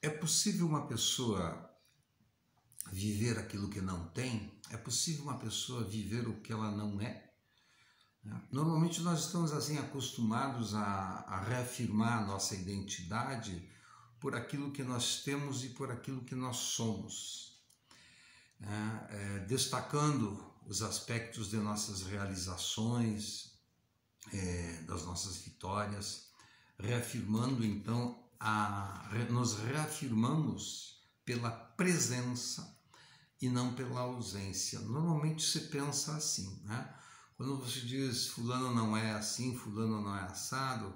É possível uma pessoa viver aquilo que não tem? É possível uma pessoa viver o que ela não é? Normalmente nós estamos assim acostumados a reafirmar a nossa identidade por aquilo que nós temos e por aquilo que nós somos, destacando os aspectos de nossas realizações, das nossas vitórias, reafirmando então, nos reafirmamos pela presença e não pela ausência. Normalmente se pensa assim, né? Quando você diz fulano não é assim, fulano não é assado,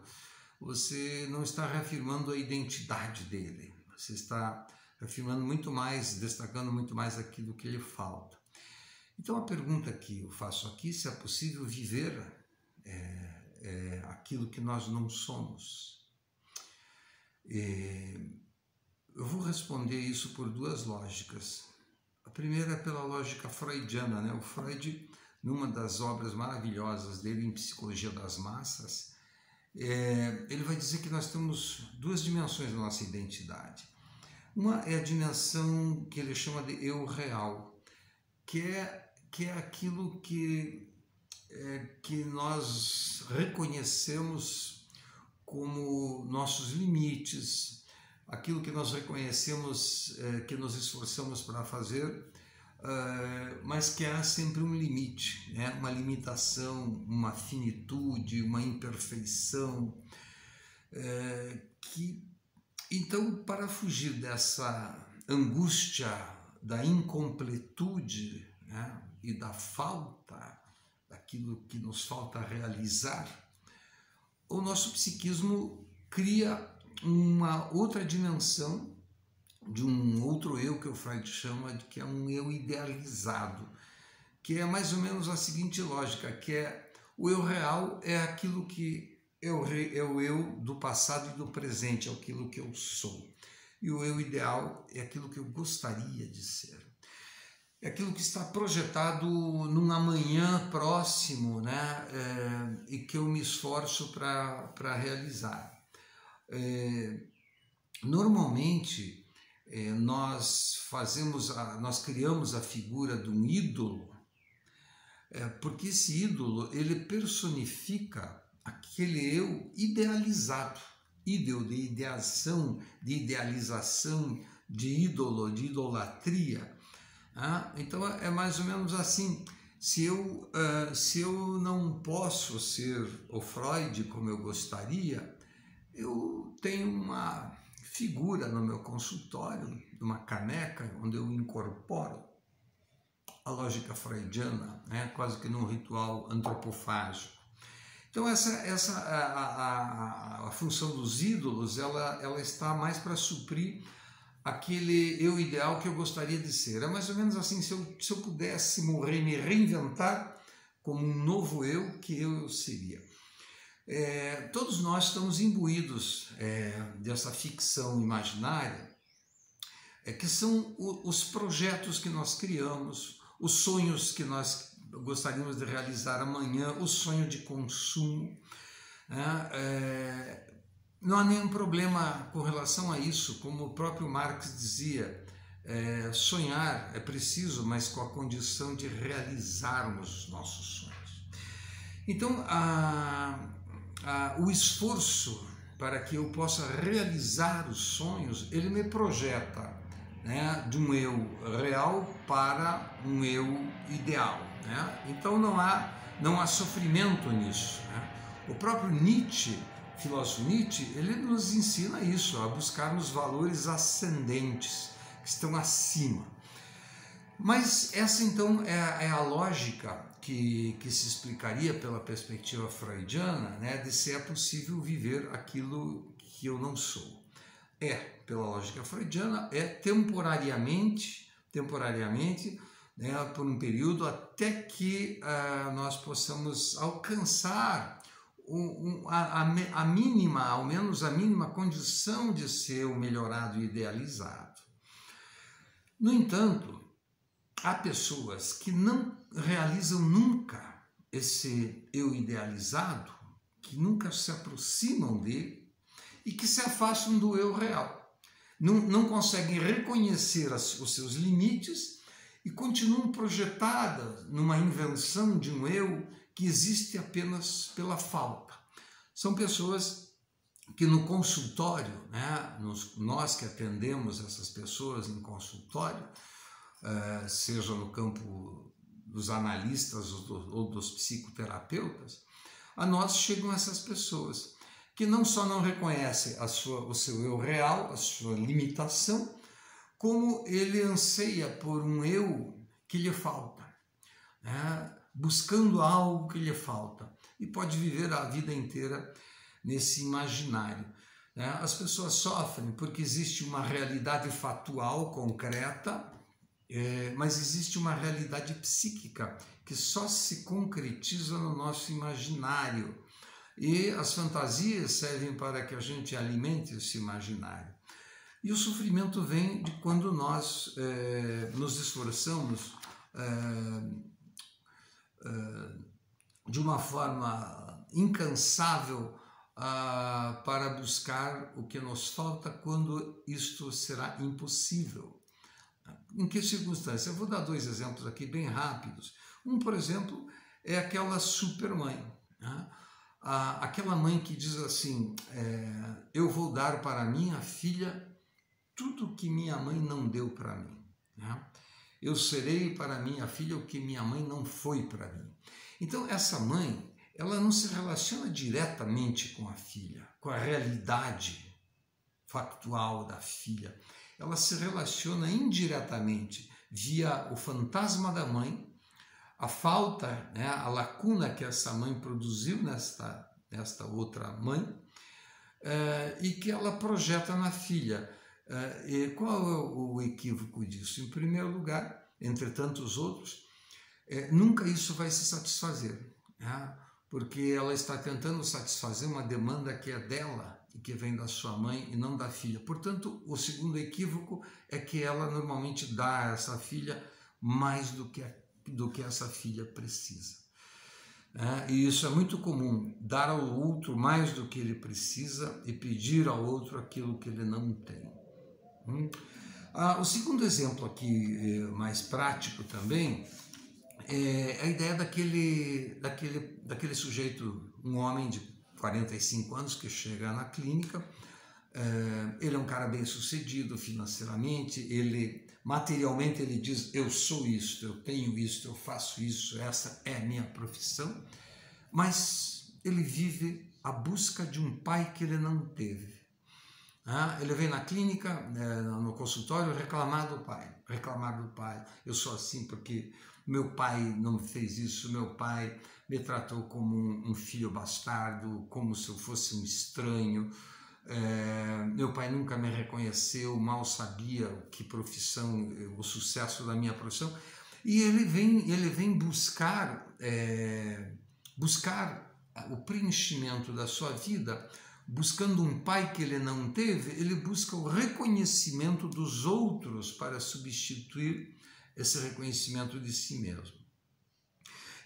você não está reafirmando a identidade dele, você está reafirmando muito mais, destacando muito mais aquilo que lhe falta. Então a pergunta que eu faço aqui, se é possível viver aquilo que nós não somos. Eu vou responder isso por duas lógicas. A primeira é pela lógica freudiana, né? O Freud, numa das obras maravilhosas dele em Psicologia das Massas, ele vai dizer que nós temos duas dimensões da nossa identidade. Uma é a dimensão que ele chama de eu real, que é aquilo que nós reconhecemos como nossos limites, aquilo que nós reconhecemos, que nos esforçamos para fazer, mas que há sempre um limite, né? Uma limitação, uma finitude, uma imperfeição, então, para fugir dessa angústia da incompletude, né? E da falta, daquilo que nos falta realizar, o nosso psiquismo cria uma outra dimensão de um outro eu que o Freud chama de que é um eu idealizado, que é mais ou menos a seguinte lógica, que é o eu real é aquilo que é o eu do passado e do presente, é aquilo que eu sou. E o eu ideal é aquilo que eu gostaria de ser. É aquilo que está projetado num amanhã próximo, né? E que eu me esforço para realizar. Normalmente, nós criamos a figura de um ídolo, porque esse ídolo ele personifica aquele eu idealizado, ídolo de ideação, de idealização, de ídolo, de idolatria. Então é mais ou menos assim, se eu não posso ser o Freud como eu gostaria, eu tenho uma figura no meu consultório, uma caneca, onde eu incorporo a lógica freudiana, né, quase que num ritual antropofágico. Então a função dos ídolos, ela está mais para suprir aquele eu ideal que eu gostaria de ser. É mais ou menos assim, se eu pudesse morrer e me reinventar como um novo eu, que eu seria. Todos nós estamos imbuídos dessa ficção imaginária, que são os projetos que nós criamos, os sonhos que nós gostaríamos de realizar amanhã, o sonho de consumo. Não há nenhum problema com relação a isso, como o próprio Marx dizia, sonhar é preciso, mas com a condição de realizarmos os nossos sonhos. Então, o esforço para que eu possa realizar os sonhos, ele me projeta, né, de um eu real para um eu ideal, né? Então não há sofrimento nisso, né? O próprio Nietzsche, filósofo Nietzsche, ele nos ensina isso, a buscarmos valores ascendentes, que estão acima. Mas essa então é a lógica que se explicaria pela perspectiva freudiana, né, de se é possível viver aquilo que eu não sou. Pela lógica freudiana, temporariamente, né, por um período, até que nós possamos alcançar a mínima, ao menos a mínima condição de ser o melhorado e idealizado. No entanto, há pessoas que não realizam nunca esse eu idealizado, que nunca se aproximam dele e que se afastam do eu real. não conseguem reconhecer os seus limites e continuam projetadas numa invenção de um eu que existe apenas pela falta. São pessoas que no consultório, né, nós que atendemos essas pessoas em consultório, seja no campo dos analistas ou dos psicoterapeutas, a nós chegam essas pessoas que não só não reconhecem o seu eu real, a sua limitação, como ele anseia por um eu que lhe falta, né? Buscando algo que lhe falta, e pode viver a vida inteira nesse imaginário, né? As pessoas sofrem porque existe uma realidade fatual, concreta, mas existe uma realidade psíquica que só se concretiza no nosso imaginário, e as fantasias servem para que a gente alimente esse imaginário. E o sofrimento vem de quando nós nos esforçamos de uma forma incansável para buscar o que nos falta, quando isto será impossível. Em que circunstância? Eu vou dar 2 exemplos aqui bem rápidos. Um, por exemplo, é aquela supermãe, né? Aquela mãe que diz assim, eu vou dar para minha filha tudo que minha mãe não deu para mim, né? Eu serei para minha filha o que minha mãe não foi para mim. Então, essa mãe, ela não se relaciona diretamente com a filha, com a realidade factual da filha. Ela se relaciona indiretamente via o fantasma da mãe, a falta, né, a lacuna que essa mãe produziu nesta outra mãe, e que ela projeta na filha. E qual é o equívoco disso? Em primeiro lugar, entre tantos outros, nunca isso vai se satisfazer, né? Porque ela está tentando satisfazer uma demanda que é dela e que vem da sua mãe e não da filha. Portanto, o segundo equívoco é que ela normalmente dá a essa filha mais do que essa filha precisa. E isso é muito comum, dar ao outro mais do que ele precisa e pedir ao outro aquilo que ele não tem. O segundo exemplo aqui, mais prático também, é a ideia daquele sujeito, um homem de 45 anos que chega na clínica. Ele é um cara bem sucedido financeiramente, materialmente ele diz, eu sou isso, eu tenho isso, eu faço isso, essa é a minha profissão, mas ele vive a busca de um pai que ele não teve. Ele vem na clínica, no consultório, reclamar do pai, eu sou assim porque meu pai não fez isso, meu pai me tratou como um filho bastardo, como se eu fosse um estranho, meu pai nunca me reconheceu, mal sabia que profissão, o sucesso da minha profissão, e ele vem buscar o preenchimento da sua vida, buscando um pai que ele não teve. Ele busca o reconhecimento dos outros para substituir esse reconhecimento de si mesmo.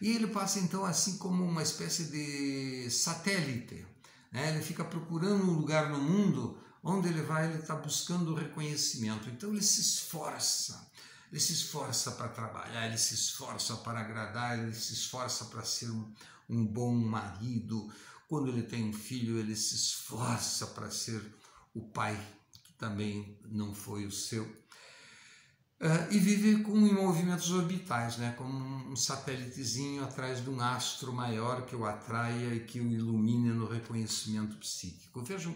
E ele passa então assim como uma espécie de satélite, né? Ele fica procurando um lugar no mundo onde ele está buscando o reconhecimento. Então ele se esforça para trabalhar, ele se esforça para agradar, ele se esforça para ser um bom marido. Quando ele tem um filho, ele se esforça para ser o pai que também não foi o seu. E vive em movimentos orbitais, né? Como um satélitezinho atrás de um astro maior que o atraia e que o ilumine no reconhecimento psíquico. Vejam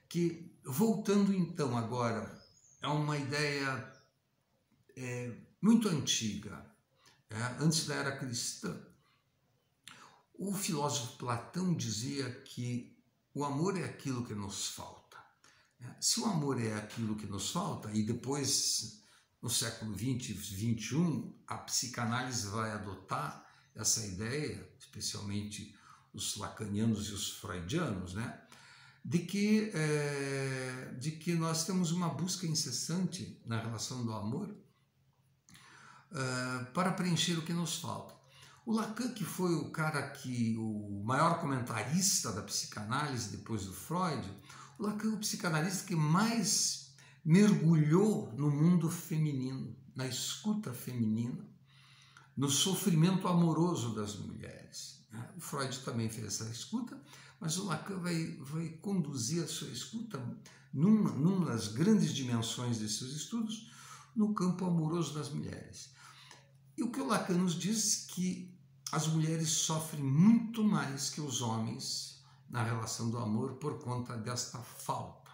que, voltando então agora, é uma ideia muito antiga, antes da era cristã. O filósofo Platão dizia que o amor é aquilo que nos falta. Se o amor é aquilo que nos falta, e depois, no século XX e XXI, a psicanálise vai adotar essa ideia, especialmente os lacanianos e os freudianos, né? de que nós temos uma busca incessante na relação do amor para preencher o que nos falta. O Lacan, que foi o maior comentarista da psicanálise depois do Freud, o Lacan é o psicanalista que mais mergulhou no mundo feminino, na escuta feminina, no sofrimento amoroso das mulheres. O Freud também fez essa escuta, mas o Lacan vai conduzir a sua escuta numa das grandes dimensões de seus estudos, no campo amoroso das mulheres. E o que o Lacan nos diz que as mulheres sofrem muito mais que os homens na relação do amor por conta desta falta,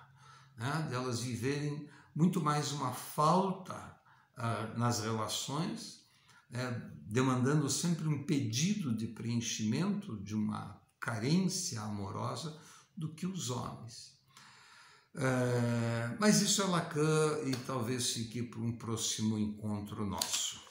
né? De elas viverem muito mais uma falta nas relações, demandando sempre um pedido de preenchimento de uma carência amorosa do que os homens. Mas isso é Lacan e talvez fique para um próximo encontro nosso.